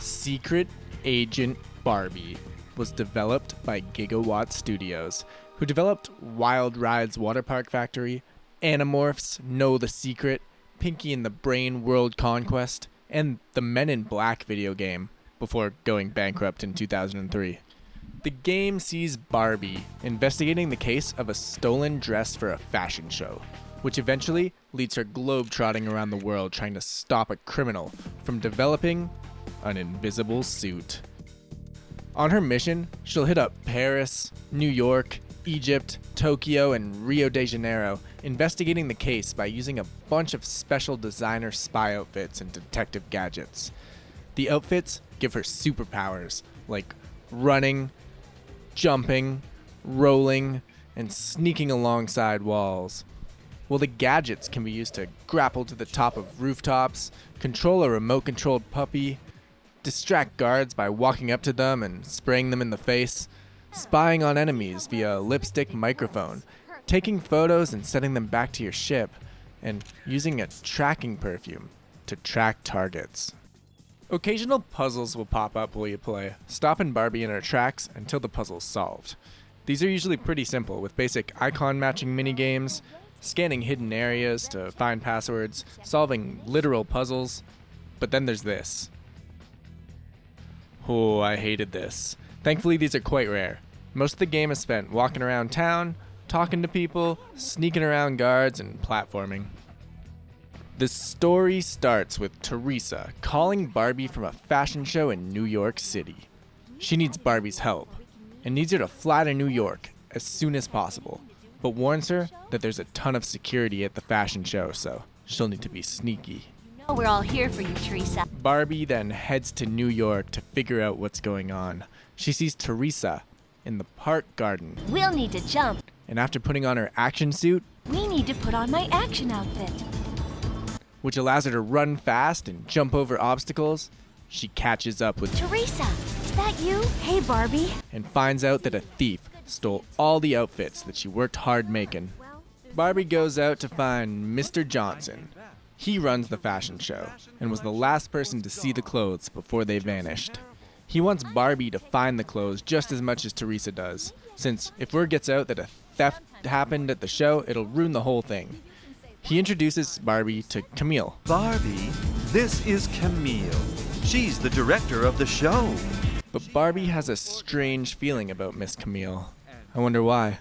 Secret Agent Barbie was developed by Gigawatt Studios, who developed Wild Ride's Water Park Factory, Animorphs, Know the Secret, Pinky and the Brain World Conquest, and the Men in Black video game, before going bankrupt in 2003. The game sees Barbie investigating the case of a stolen dress for a fashion show, which eventually leads her globe-trotting around the world trying to stop a criminal from developing an invisible suit. On her mission, she'll hit up Paris, New York, Egypt, Tokyo, and Rio de Janeiro, investigating the case by using a bunch of special designer spy outfits and detective gadgets. The outfits give her superpowers, like running, jumping, rolling, and sneaking alongside walls. While the gadgets can be used to grapple to the top of rooftops, control a remote-controlled puppy, distract guards by walking up to them and spraying them in the face, spying on enemies via a lipstick microphone, taking photos and sending them back to your ship, and using a tracking perfume to track targets. Occasional puzzles will pop up while you play, stopping Barbie in her tracks until the puzzle's solved. These are usually pretty simple, with basic icon matching minigames, scanning hidden areas to find passwords, solving literal puzzles, but then there's this. Oh, I hated this. Thankfully, these are quite rare. Most of the game is spent walking around town, talking to people, sneaking around guards, and platforming. The story starts with Teresa calling Barbie from a fashion show in New York City. She needs Barbie's help, and needs her to fly to New York as soon as possible, but warns her that there's a ton of security at the fashion show, so she'll need to be sneaky. We're all here for you, Teresa. Barbie then heads to New York to figure out what's going on. She sees Teresa in the park garden. We'll need to jump. And after putting on her action suit, We need to put on my action outfit. which allows her to run fast and jump over obstacles, she catches up with Teresa, is that you? Hey, Barbie. and finds out that a thief stole all the outfits that she worked hard making. Barbie goes out to find Mr. Johnson. He runs the fashion show and was the last person to see the clothes before they vanished. He wants Barbie to find the clothes just as much as Teresa does, since if word gets out that a theft happened at the show, it'll ruin the whole thing. He introduces Barbie to Camille. Barbie, this is Camille. She's the director of the show. But Barbie has a strange feeling about Miss Camille. I wonder why.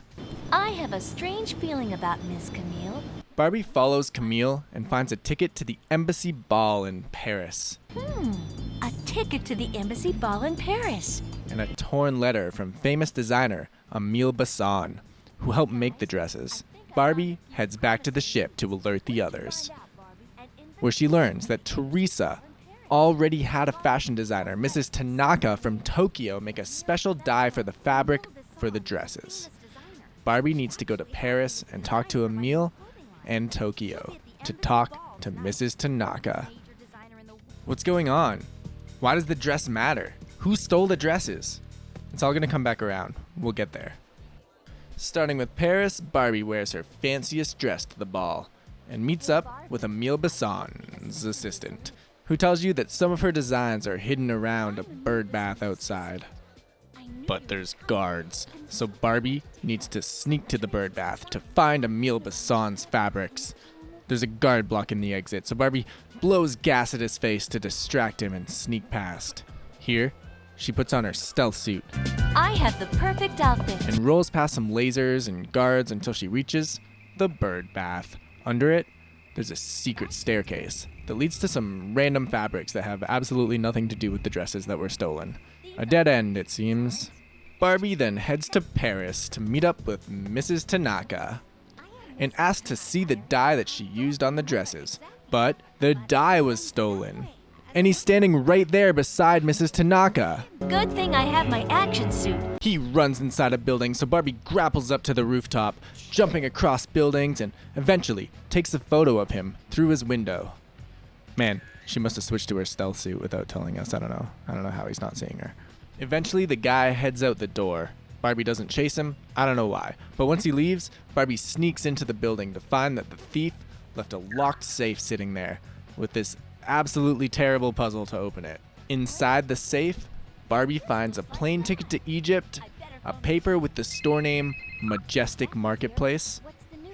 I have a strange feeling about Miss Camille. Barbie follows Camille and finds a ticket to the embassy ball in Paris, A ticket to the embassy ball in Paris. and a torn letter from famous designer Emile Bassan, who helped make the dresses. Barbie heads back to the ship to alert the others, where she learns that Teresa already had a fashion designer, Mrs. Tanaka from Tokyo, make a special dye for the fabric for the dresses. Barbie needs to go to Paris and talk to Emile and Tokyo to talk to Mrs. Tanaka. What's going on? Why does the dress matter? Who stole the dresses? It's all gonna come back around. We'll get there. Starting with Paris, Barbie wears her fanciest dress to the ball and meets up with Emile Bassan's assistant, who tells you that some of her designs are hidden around a bird bath outside. But there's guards, so Barbie needs to sneak to the bird bath to find Emile Bassan's fabrics. There's a guard blocking the exit, so Barbie blows gas at his face to distract him and sneak past. Here, she puts on her stealth suit I have the perfect outfit. and rolls past some lasers and guards until she reaches the bird bath. Under it, there's a secret staircase that leads to some random fabrics that have absolutely nothing to do with the dresses that were stolen. A dead end, it seems. Barbie then heads to Paris to meet up with Mrs. Tanaka and asks to see the dye that she used on the dresses, but the dye was stolen. And he's standing right there beside Mrs. Tanaka. Good thing I have my action suit. He runs inside a building, so Barbie grapples up to the rooftop, jumping across buildings, and eventually takes a photo of him through his window. Man, she must have switched to her stealth suit without telling us. I don't know how he's not seeing her. Eventually, the guy heads out the door. Barbie doesn't chase him. I don't know why. But once he leaves, Barbie sneaks into the building to find that the thief left a locked safe sitting there with this absolutely terrible puzzle to open it. Inside the safe, Barbie finds a plane ticket to Egypt, a paper with the store name Majestic Marketplace,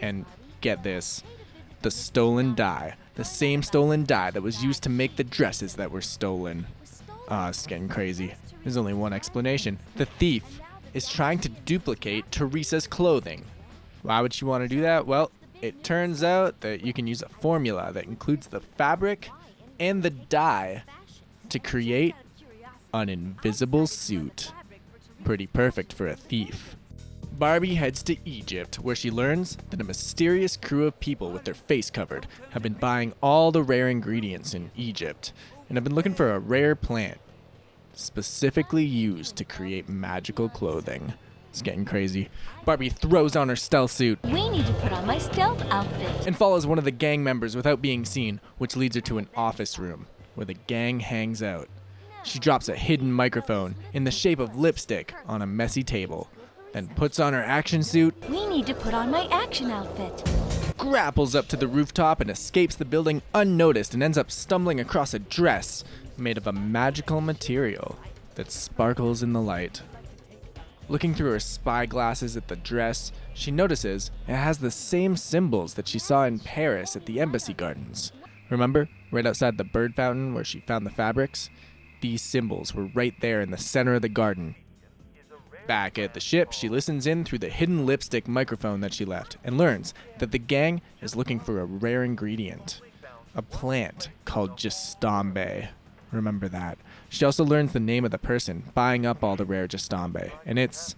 and get this, the stolen dye. The same stolen dye that was used to make the dresses that were stolen. It's getting crazy. There's only one explanation. The thief is trying to duplicate Teresa's clothing. Why would she want to do that? Well, it turns out that you can use a formula that includes the fabric and the dye to create an invisible suit. Pretty perfect for a thief. Barbie heads to Egypt, where she learns that a mysterious crew of people with their face covered have been buying all the rare ingredients in Egypt and have been looking for a rare plant specifically used to create magical clothing. It's getting crazy. Barbie throws on her stealth suit We need to put on my stealth outfit. and follows one of the gang members without being seen, which leads her to an office room where the gang hangs out. She drops a hidden microphone in the shape of lipstick on a messy table, then puts on her action suit, We need to put on my action outfit. grapples up to the rooftop and escapes the building unnoticed and ends up stumbling across a dress made of a magical material that sparkles in the light. Looking through her spy glasses at the dress, she notices it has the same symbols that she saw in Paris at the embassy gardens. Remember, right outside the bird fountain where she found the fabrics? These symbols were right there in the center of the garden. Back at the ship, she listens in through the hidden lipstick microphone that she left and learns that the gang is looking for a rare ingredient, a plant called Jastambe. Remember that. She also learns the name of the person buying up all the rare Jastambe, and it's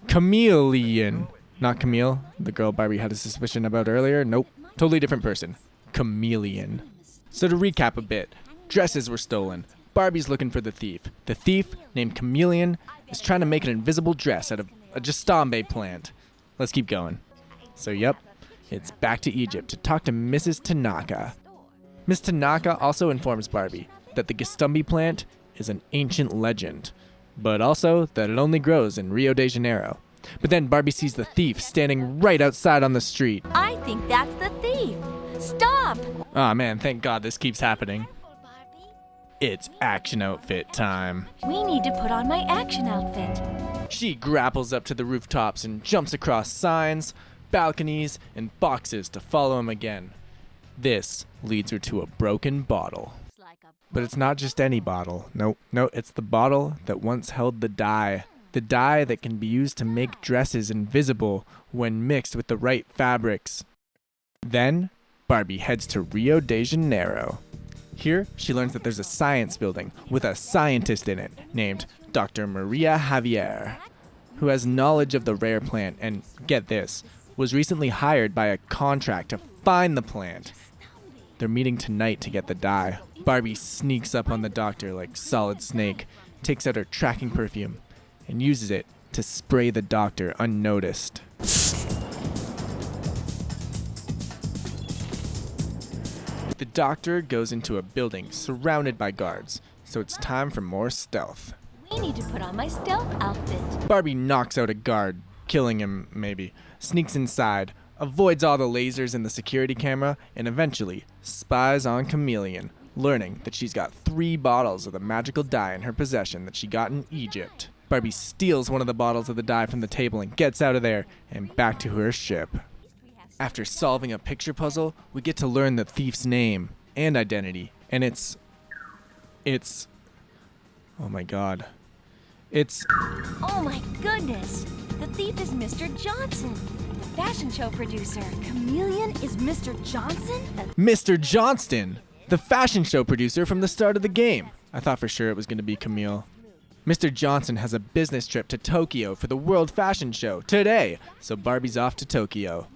Chameleon. Not Camille, the girl Barbie had a suspicion about earlier. Nope, totally different person. Chameleon. So to recap a bit, dresses were stolen. Barbie's looking for the thief. The thief, named Chameleon, is trying to make an invisible dress out of a Jastambe plant. Let's keep going. So yep, it's back to Egypt to talk to Mrs. Tanaka. Miss Tanaka also informs Barbie that the Jastambe plant is an ancient legend, but also that it only grows in Rio de Janeiro. But then Barbie sees the thief standing right outside on the street. I think that's the thief. Stop! Aw man, thank God this keeps happening. It's action outfit time. We need to put on my action outfit. She grapples up to the rooftops and jumps across signs, balconies, and boxes to follow him again. This leads her to a broken bottle. But it's not just any bottle. No, it's the bottle that once held the dye. The dye that can be used to make dresses invisible when mixed with the right fabrics. Then, Barbie heads to Rio de Janeiro. Here, she learns that there's a science building with a scientist in it named Dr. Maria Javier, who has knowledge of the rare plant and, get this, was recently hired by a contract to find the plant. They're meeting tonight to get the dye. Barbie sneaks up on the doctor like Solid Snake, takes out her tracking perfume, and uses it to spray the doctor unnoticed. The doctor goes into a building surrounded by guards, so it's time for more stealth. We need to put on my stealth outfit. Barbie knocks out a guard, killing him maybe, sneaks inside, avoids all the lasers in the security camera, and eventually spies on Chameleon, learning that she's got 3 bottles of the magical dye in her possession that she got in Egypt. Barbie steals one of the bottles of the dye from the table and gets out of there and back to her ship. After solving a picture puzzle, we get to learn the thief's name and identity, and it's... oh my god. It's... Oh my goodness! The thief is Mr. Johnson, the fashion show producer. Chameleon is Mr. Johnson? Mr. Johnston, the fashion show producer from the start of the game. I thought for sure it was going to be Camille. Mr. Johnson has a business trip to Tokyo for the World Fashion Show today, so Barbie's off to Tokyo.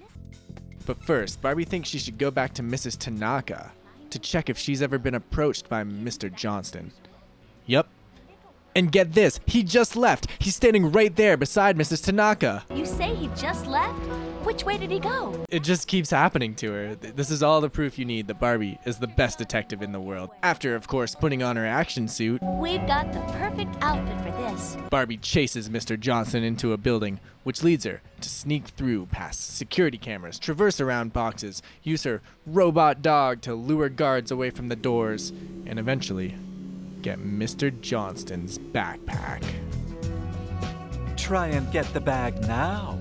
But first, Barbie thinks she should go back to Mrs. Tanaka to check if she's ever been approached by Mr. Johnston. Yup. And get this, he just left. He's standing right there beside Mrs. Tanaka. You say he just left? Which way did he go? It just keeps happening to her. This is all the proof you need that Barbie is the best detective in the world. After, of course, putting on her action suit, We've got the perfect outfit for this. Barbie chases Mr. Johnson into a building, which leads her to sneak through past security cameras, traverse around boxes, use her robot dog to lure guards away from the doors, and eventually get Mr. Johnston's backpack. Try and get the bag now.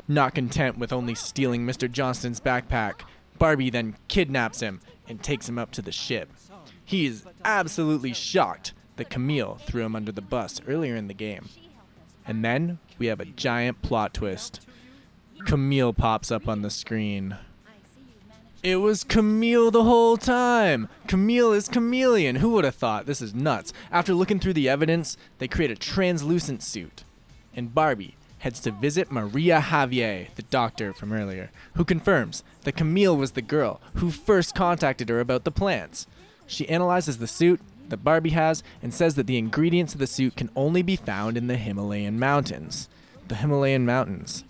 Not content with only stealing Mr. Johnston's backpack, Barbie then kidnaps him and takes him up to the ship. He is absolutely shocked that Camille threw him under the bus earlier in the game. And then we have a giant plot twist. Camille pops up on the screen. It was Camille the whole time! Camille is chameleon! Who would have thought? This is nuts. After looking through the evidence, they create a translucent suit. And Barbie heads to visit Maria Javier, the doctor from earlier, who confirms that Camille was the girl who first contacted her about the plants. She analyzes the suit that Barbie has and says that the ingredients of the suit can only be found in the Himalayan mountains. The Himalayan mountains.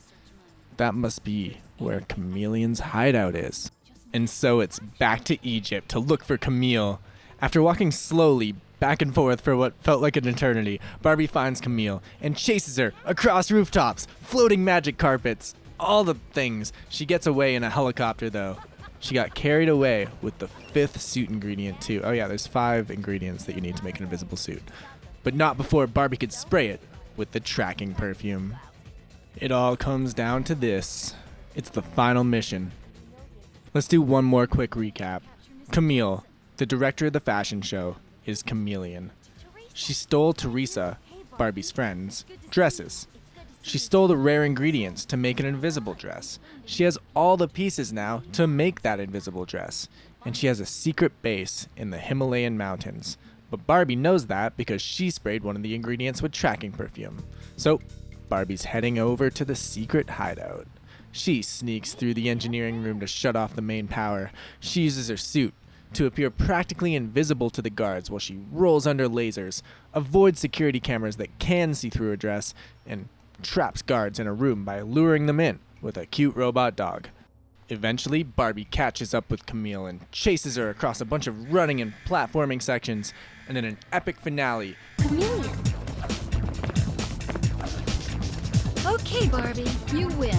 That must be where Chameleon's hideout is. And so it's back to Egypt to look for Camille. After walking slowly back and forth for what felt like an eternity, Barbie finds Camille and chases her across rooftops, floating magic carpets, all the things. She gets away in a helicopter though. She got carried away with the 5th suit ingredient too. Oh yeah, there's 5 ingredients that you need to make an invisible suit. But not before Barbie could spray it with the tracking perfume. It all comes down to this. It's the final mission. Let's do one more quick recap. Camille, the director of the fashion show, is chameleon. She stole Teresa, Barbie's friend's, dresses. She stole the rare ingredients to make an invisible dress. She has all the pieces now to make that invisible dress. And she has a secret base in the Himalayan mountains. But Barbie knows that because she sprayed one of the ingredients with tracking perfume. So Barbie's heading over to the secret hideout. She sneaks through the engineering room to shut off the main power. She uses her suit to appear practically invisible to the guards while she rolls under lasers, avoids security cameras that can see through her dress, and traps guards in a room by luring them in with a cute robot dog. Eventually, Barbie catches up with Camille and chases her across a bunch of running and platforming sections, and in an epic finale, Chameleon. Okay, Barbie, you win.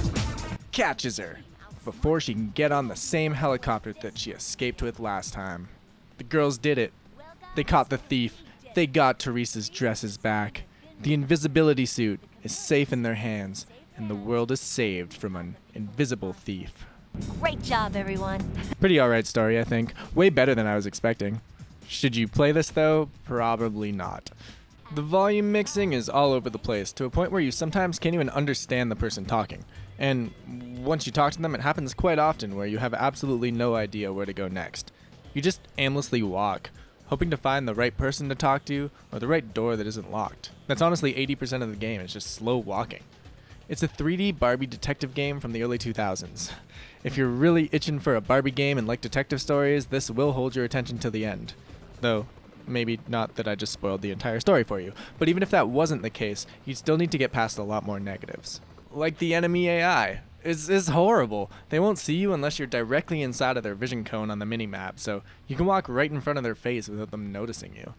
catches her before she can get on the same helicopter that she escaped with last time. The girls did it. They caught the thief. They got Teresa's dresses back. The invisibility suit is safe in their hands, and the world is saved from an invisible thief. Great job, everyone. Pretty alright story, I think. Way better than I was expecting. Should you play this though? Probably not. The volume mixing is all over the place, to a point where you sometimes can't even understand the person talking. And once you talk to them, it happens quite often where you have absolutely no idea where to go next. You just aimlessly walk, hoping to find the right person to talk to or the right door that isn't locked. That's honestly 80% of the game, it's just slow walking. It's a 3D Barbie detective game from the early 2000s. If you're really itching for a Barbie game and like detective stories, this will hold your attention to the end. Though, maybe not that I just spoiled the entire story for you, but even if that wasn't the case, you'd still need to get past a lot more negatives. Like the enemy AI. It's horrible. They won't see you unless you're directly inside of their vision cone on the minimap, so you can walk right in front of their face without them noticing you.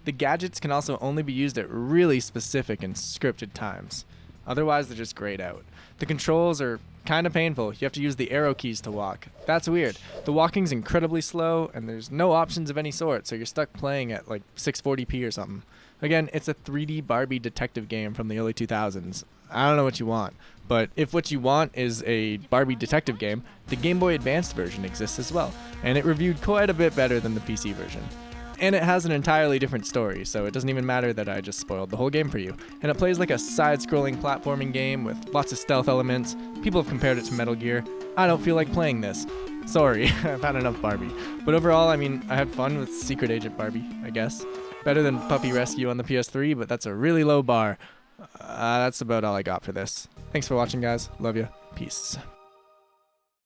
The gadgets can also only be used at really specific and scripted times. Otherwise, they're just grayed out. The controls are kind of painful. You have to use the arrow keys to walk. That's weird. The walking's incredibly slow, and there's no options of any sort, so you're stuck playing at like 640p or something. Again, it's a 3D Barbie detective game from the early 2000s. I don't know what you want, but if what you want is a Barbie detective game, the Game Boy Advanced version exists as well, and it reviewed quite a bit better than the PC version. And it has an entirely different story, so it doesn't even matter that I just spoiled the whole game for you. And it plays like a side-scrolling platforming game with lots of stealth elements. People have compared it to Metal Gear. I don't feel like playing this. Sorry, I've had enough Barbie. But overall, I mean, I had fun with Secret Agent Barbie, I guess. Better than Puppy Rescue on the PS3, but that's a really low bar. That's about all I got for this. Thanks for watching, guys. Love ya. Peace.